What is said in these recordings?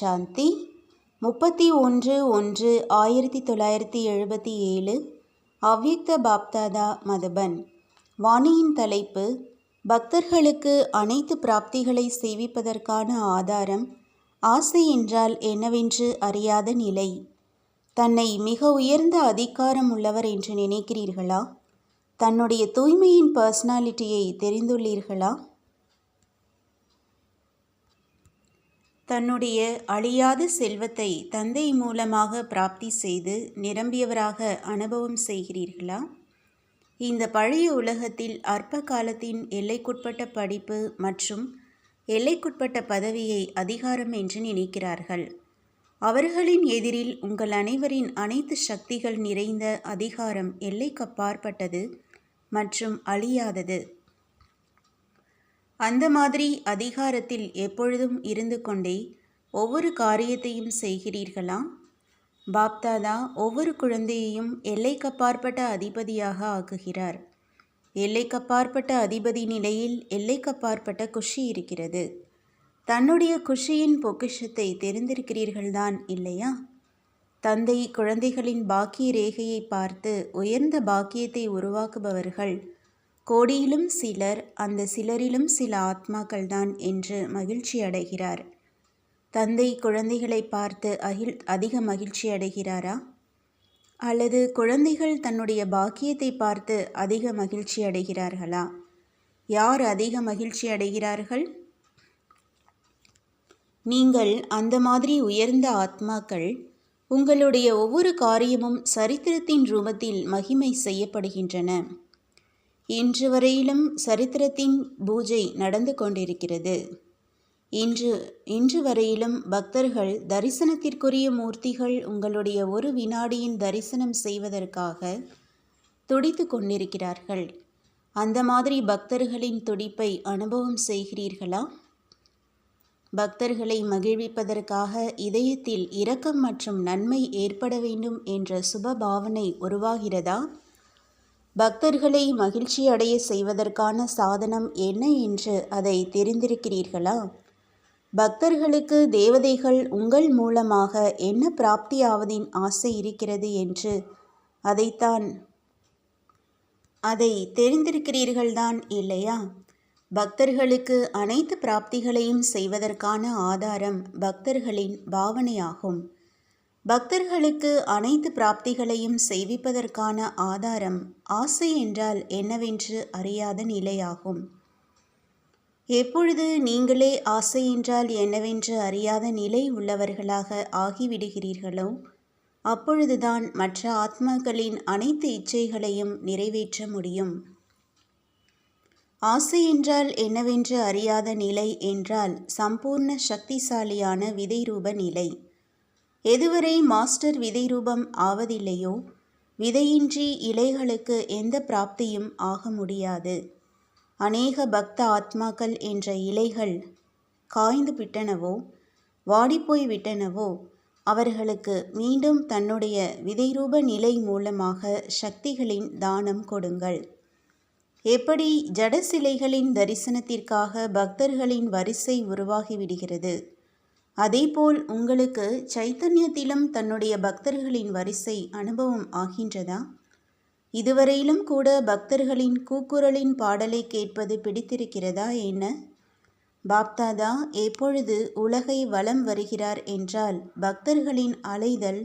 சாந்தி 31/1/1977 அவ்யக்த பாப்தாதா மதுபன். வாணியின் தலைப்பு: பக்தர்களுக்கு அனைத்து பிராப்திகளை சேவிப்பதற்கான ஆதாரம் ஆசை என்றால் என்னவென்று அறியாத நிலை. தன்னை மிக உயர்ந்த அதிகாரம் உள்ளவர் என்று நினைக்கிறீர்களா? தன்னுடைய தூய்மையின் பர்சனாலிட்டியை தெரிந்துள்ளீர்களா? தன்னுடைய அழியாத செல்வத்தை தந்தை மூலமாக பிராப்தி செய்து நிரம்பியவராக அனுபவம் செய்கிறீர்களா? இந்த பழைய உலகத்தில் அற்ப காலத்தின் எல்லைக்குட்பட்ட படிப்பு மற்றும் எல்லைக்குட்பட்ட பதவியை அதிகாரம் என்று நினைக்கிறார்கள். அவர்களின் எதிரில் உங்கள் அனைவரின் அனைத்து சக்திகள் நிறைந்த அதிகாரம் எல்லைக்கப்பாற்பட்டது மற்றும் அழியாதது. அந்த மாதிரி அதிகாரத்தில் எப்பொழுதும் இருந்து கொண்டே ஒவ்வொரு காரியத்தையும் செய்கிறீர்களா? பாப்தாதா ஒவ்வொரு குழந்தையையும் எல்லைக்கப்பாற்பட்ட அதிபதியாக ஆக்குகிறார். எல்லைக்கப்பாற்பட்ட அதிபதி நிலையில் எல்லைக்கப்பாற்பட்ட குஷி இருக்கிறது. தன்னுடைய குஷியின் பொக்கிஷத்தை தெரிந்திருக்கிறீர்கள்தான் இல்லையா? தந்தை குழந்தைகளின் பாக்கிய ரேகையை பார்த்து உயர்ந்த பாக்கியத்தை உருவாக்குபவர்கள் கோடியிலும் சிலர், அந்த சிலரிலும் சில ஆத்மாக்கள்தான் என்று மகிழ்ச்சி அடைகிறார். தந்தை குழந்தைகளை பார்த்து அதிக மகிழ்ச்சி அடைகிறாரா? அல்லது குழந்தைகள் தன்னுடைய பாக்கியத்தை பார்த்து அதிக மகிழ்ச்சி அடைகிறார்களா? யார் அதிக மகிழ்ச்சி அடைகிறார்கள்? நீங்கள் அந்த மாதிரி உயர்ந்த ஆத்மாக்கள். உங்களுடைய ஒவ்வொரு காரியமும் சரித்திரத்தின் ரூபத்தில் மகிமை செய்யப்படுகின்றன. இன்று வரையிலும் சரித்திரத்தின் பூஜை நடந்து கொண்டிருக்கிறது. இன்று வரையிலும் பக்தர்கள் தரிசனத்திற்குரிய மூர்த்திகள் உங்களுடைய ஒரு வினாடியின் தரிசனம் செய்வதற்காக துடித்து கொண்டிருக்கிறார்கள். அந்த மாதிரி பக்தர்களின் துடிப்பை அனுபவம் செய்கிறீர்களா? பக்தர்களை மகிழ்விப்பதற்காக இதயத்தில் இரக்கம் மற்றும் நன்மை ஏற்பட வேண்டும் என்ற சுப பாவனை உருவாகிறதா? பக்தர்களை மகிழ்ச்சி அடைய செய்வதற்கான சாதனம் என்ன என்று அதை தெரிந்திருக்கிறீர்களா? பக்தர்களுக்கு தேவதைகள் உங்கள் மூலமாக என்ன பிராப்தியாவதின் ஆசை இருக்கிறது என்று அதை தெரிந்திருக்கிறீர்கள்தான் இல்லையா? பக்தர்களுக்கு அனைத்து பிராப்திகளையும் செய்வதற்கான ஆதாரம் பக்தர்களின் பாவனையாகும். பக்தர்களுக்கு அனைத்து பிராப்திகளையும் செய்விப்பதற்கான ஆதாரம் ஆசை என்றால் என்னவென்று அறியாத நிலையாகும். எப்பொழுது நீங்களே ஆசை என்றால் என்னவென்று அறியாத நிலை உள்ளவர்களாக ஆகிவிடுகிறீர்களோ அப்பொழுதுதான் மற்ற ஆத்மாக்களின் அனைத்து இச்சைகளையும் நிறைவேற்ற முடியும். ஆசை என்றால் என்னவென்று அறியாத நிலை என்றால் சம்பூர்ண சக்திசாலியான விதை ரூப நிலை. எதுவரை மாஸ்டர் விதை ரூபம் ஆவதில்லையோ விதையின்றி இலைகளுக்கு எந்த பிராப்தியும் ஆக முடியாது. அநேக பக்த ஆத்மாக்கள் என்ற இலைகள் காய்ந்து விட்டனவோ வாடிப்போய் விட்டனவோ அவர்களுக்கு மீண்டும் தன்னுடைய விதைரூப நிலை மூலமாக சக்திகளின் தானம் கொடுங்கள். எப்படி ஜட சிலைகளின் தரிசனத்திற்காக பக்தர்களின் வரிசை உருவாகிவிடுகிறது, அதேபோல் உங்களுக்கு சைத்தன்யத்திலும் தன்னுடைய பக்தர்களின் வரிசை அனுபவம் ஆகின்றதா? இதுவரையிலும் கூட பக்தர்களின் கூக்குரலின் பாடலை கேட்பது பிடித்திருக்கிறதா என்ன? பாப்தாதா எப்பொழுது உலகை வலம் வருகிறார் என்றால் பக்தர்களின் அலைதல்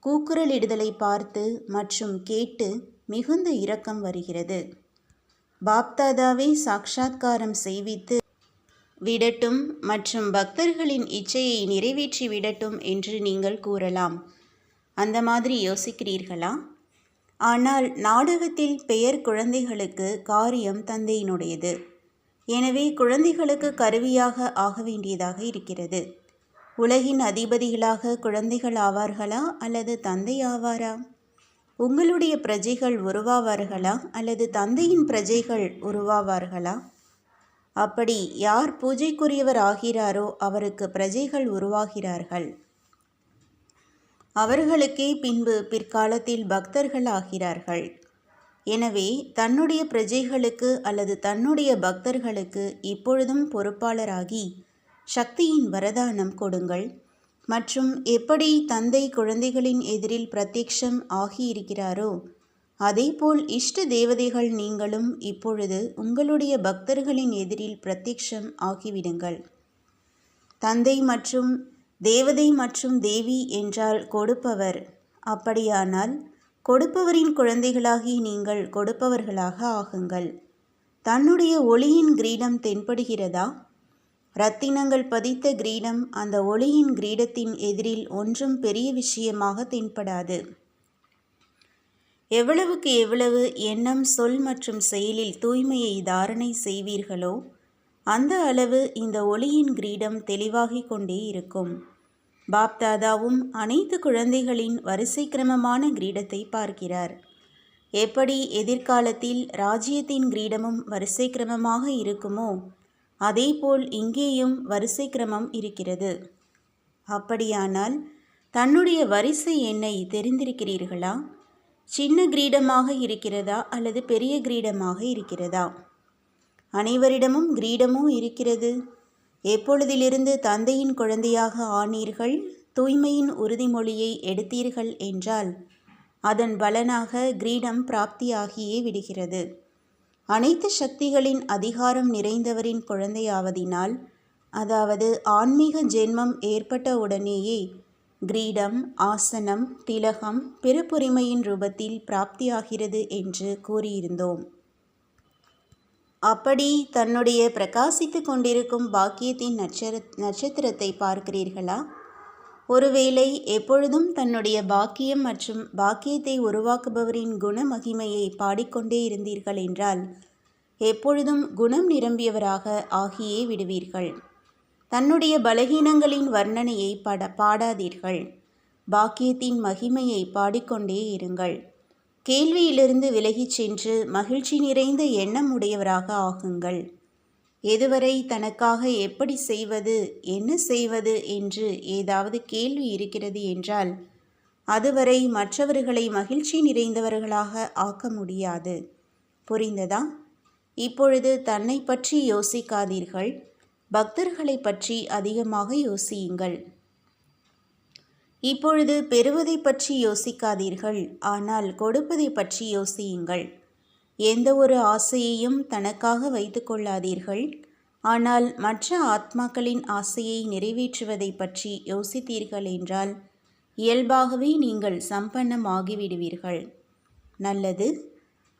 கூக்குரலிடுதலை பார்த்து மற்றும் கேட்டு மிகுந்த இரக்கம் வருகிறது. பாப்தாதாவை சாட்சாத்காரம் செய்வித்து விடட்டும் மற்றும் பக்தர்களின் இச்சையை நிறைவேற்றி விடட்டும் என்று நீங்கள் கூறலாம். அந்த மாதிரி யோசிக்கிறீர்களா? ஆனால் நாடகத்தில் பெயர் குழந்தைகளுக்கு, காரியம் தந்தையினுடையது. எனவே குழந்தைகளுக்கு கருவியாக ஆக வேண்டியதாக இருக்கிறது. உலகின் அதிபதிகளாக குழந்தைகள் ஆவார்களா அல்லது தந்தை ஆவாரா? உங்களுடைய பிரஜைகள் உருவாவார்களா அல்லது தந்தையின் பிரஜைகள் உருவாவார்களா? அப்படி யார் பூஜைக்குரியவர் ஆகிறாரோ அவருக்கு பிரஜைகள் உருவாகிறார்கள். அவர்களுக்கே பின்பு பிற்காலத்தில் பக்தர்கள் ஆகிறார்கள். எனவே தன்னுடைய பிரஜைகளுக்கு அல்லது தன்னுடைய பக்தர்களுக்கு இப்பொழுதும் பொறுப்பாளராகி சக்தியின் வரதானம் கொடுங்கள். மற்றும் எப்படி தந்தை குழந்தைகளின் எதிரில் பிரத்யக்ஷம் ஆகியிருக்கிறாரோ அதேபோல் இஷ்ட தேவதைகள் நீங்களும் இப்பொழுது உங்களுடைய பக்தர்களின் எதிரில் பிரத்யக்ஷம் ஆகிவிடுங்கள். தந்தை மற்றும் தேவதை மற்றும் தேவி என்றால் கொடுப்பவர். அப்படியானால் கொடுப்பவரின் குழந்தைகளாகி நீங்கள் கொடுப்பவர்களாக ஆகுங்கள். தன்னுடைய ஒளியின் கிரீடம் தென்படுகிறதா? இரத்தினங்கள் பதித்த கிரீடம் அந்த ஒளியின் கிரீடத்தின் எதிரில் ஒன்றும் பெரிய விஷயமாக தென்படாது. எவ்வளவுக்கு எவ்வளவு எண்ணம், சொல் மற்றும் செயலில் தூய்மையை தாரணை செய்வீர்களோ அந்த அளவு இந்த ஒளியின் கிரீடம் தெளிவாகிக் கொண்டே இருக்கும். பாப்தாதாவும் அனைத்து குழந்தைகளின் வரிசை கிரமமான கிரீடத்தை பார்க்கிறார். எப்படி எதிர்காலத்தில் ராஜ்யத்தின் கிரீடமும் வரிசை கிரமமாக இருக்குமோ அதேபோல் இங்கேயும் வரிசை கிரமம் இருக்கிறது. அப்படியானால் தன்னுடைய வரிசை எண்ணை தெரிந்திருக்கிறீர்களா? சின்ன கிரீடமாக இருக்கிறதா அல்லது பெரிய கிரீடமாக இருக்கிறதா? அனைவரிடமும் கிரீடமும் இருக்கிறது. எப்பொழுதிலிருந்து தந்தையின் குழந்தையாக ஆனீர்கள், தூய்மையின் உறுதிமொழியை எடுத்தீர்கள் என்றால் அதன் பலனாக கிரீடம் பிராப்தியாகியே விடுகிறது. அனைத்து சக்திகளின் அதிகாரம் நிறைந்தவரின் குழந்தையாவதினால், அதாவது ஆன்மீக ஜென்மம் ஏற்பட்ட உடனேயே கிரீடம், ஆசனம், திலகம் பிறப்புரிமையின் ரூபத்தில் பிராப்தியாகிறது என்று கூறியிருந்தோம். அப்படி தன்னுடைய பிரகாசித்து கொண்டிருக்கும் பாக்கியத்தின் நட்சத்திரத்தை பார்க்கிறீர்களா? ஒருவேளை எப்பொழுதும் தன்னுடைய பாக்கியம் மற்றும் பாக்கியத்தை உருவாக்குபவரின் குண மகிமையை பாடிக்கொண்டே இருந்தீர்கள் என்றால் எப்பொழுதும் குணம் நிரம்பியவராக ஆகியே விடுவீர்கள். தன்னுடைய பலகீனங்களின் வர்ணனையை பாடாதீர்கள். பாக்கியத்தின் மகிமையை பாடிக்கொண்டே இருங்கள். கேள்வியிலிருந்து விலகிச் சென்று மகிழ்ச்சி நிறைந்த எண்ணம் உடையவராக ஆகுங்கள். எதுவரை தனக்காக எப்படி செய்வது, என்ன செய்வது என்று ஏதாவது கேள்வி இருக்கிறது என்றால் அதுவரை மற்றவர்களை மகிழ்ச்சி நிறைந்தவர்களாக ஆக்க முடியாது. புரிந்ததா? இப்பொழுது தன்னை பற்றி யோசிக்காதீர்கள். பக்தர்களை பற்றி அதிகமாக யோசியுங்கள். இப்பொழுது பெறுவதை பற்றி யோசிக்காதீர்கள், ஆனால் கொடுப்பதை பற்றி யோசியுங்கள். எந்த ஒரு ஆசையையும் தனக்காக வைத்து கொள்ளாதீர்கள், ஆனால் மற்ற ஆத்மாக்களின் ஆசையை நிறைவேற்றுவதை பற்றி யோசித்தீர்கள் என்றால் இயல்பாகவே நீங்கள் சம்பன்னமாகிவிடுவீர்கள். நல்லது.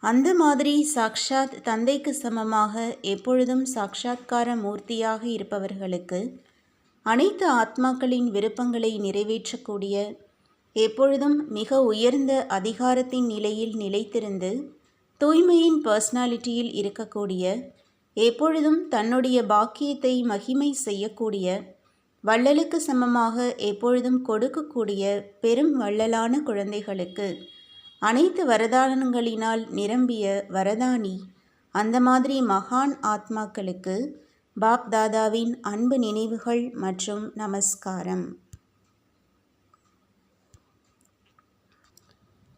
அந்த மாதிரி சாக்ஷாத் தந்தைக்கு சமமாக எப்பொழுதும் சாக்ஷாத்கார மூர்த்தியாக இருப்பவர்களுக்கு அனைத்து ஆத்மாக்களின் விருப்பங்களை நிறைவேற்றக்கூடிய, எப்பொழுதும் மிக உயர்ந்த அதிகாரத்தின் நிலையில் நிலைத்திருந்து தூய்மையின் பர்சனாலிட்டியில் இருக்கக்கூடிய, எப்பொழுதும் தன்னுடைய பாக்கியத்தை மகிமை செய்யக்கூடிய, வள்ளலுக்கு சமமாக எப்பொழுதும் கொடுக்கக்கூடிய பெரும் வள்ளலான குழந்தைகளுக்கு அனைத்து வரதானங்களினால் நிரம்பிய வரதானி, அந்த மாதிரி மகான் ஆத்மாக்களுக்கு பாப் தாதாவின் அன்பு நினைவுகள் மற்றும் நமஸ்காரம்.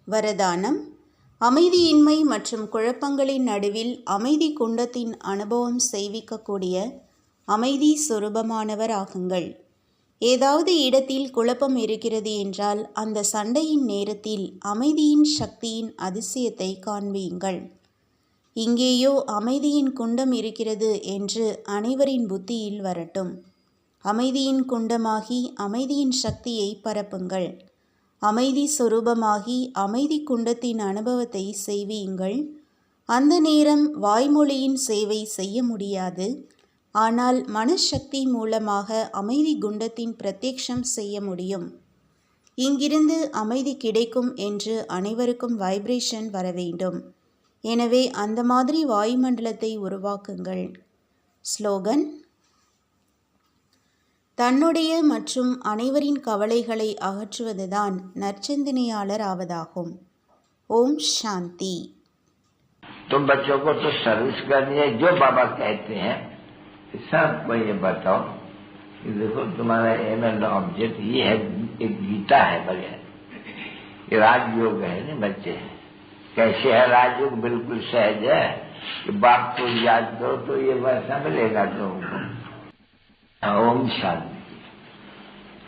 வரதானம். அமைதியின்மை மற்றும் குழப்பங்களின் நடுவில் அமைதி குண்டத்தின் அனுபவம் செய்விக்கக்கூடிய அமைதி சொரூபமானவர் ஆகுங்கள். ஏதாவது இடத்தில் குழப்பம் இருக்கிறது என்றால் அந்த சண்டையின் நேரத்தில் அமைதியின் சக்தியின் அதிசயத்தை காண்பியுங்கள். இங்கேயோ அமைதியின் குண்டம் இருக்கிறது என்று அனைவரின் புத்தியில் வரட்டும். அமைதியின் குண்டமாகி அமைதியின் சக்தியை பரப்புங்கள். அமைதி சொரூபமாகி அமைதி குண்டத்தின் அனுபவத்தை செய்வீங்கள். அந்த நேரம் வாய்மொழியின் சேவை செய்ய முடியாது, ஆனால் மனசக்தி மூலமாக அமைதி குண்டத்தின் பிரத்யக்ஷம் செய்ய முடியும். இங்கிருந்து அமைதி கிடைக்கும் என்று அனைவருக்கும் வைப்ரேஷன் வர வேண்டும். எனவே அந்த மாதிரி வாயுமண்டலத்தை உருவாக்குங்கள். ஸ்லோகன். தன்னுடைய மற்றும் அனைவரின் கவலைகளை அகற்றுவதுதான் நற்சிந்தனையாளர் ஆவதாகும். ஓம் சாந்தி. तुम बच्चों को तो सर्विस करनी है, जो बाबा कहते हैं सबको ये बताओ कि देखो तुम्हारा एम एंड ऑब्जेक्ट ये है, एक गीता है बढ़िया, ये राजयोग है ना बच्चे। कैसे है राजयोग? बिल्कुल सहज है कि बाप को याद करो तो ये वैसा मिलेगा तुमको। ओम शांति।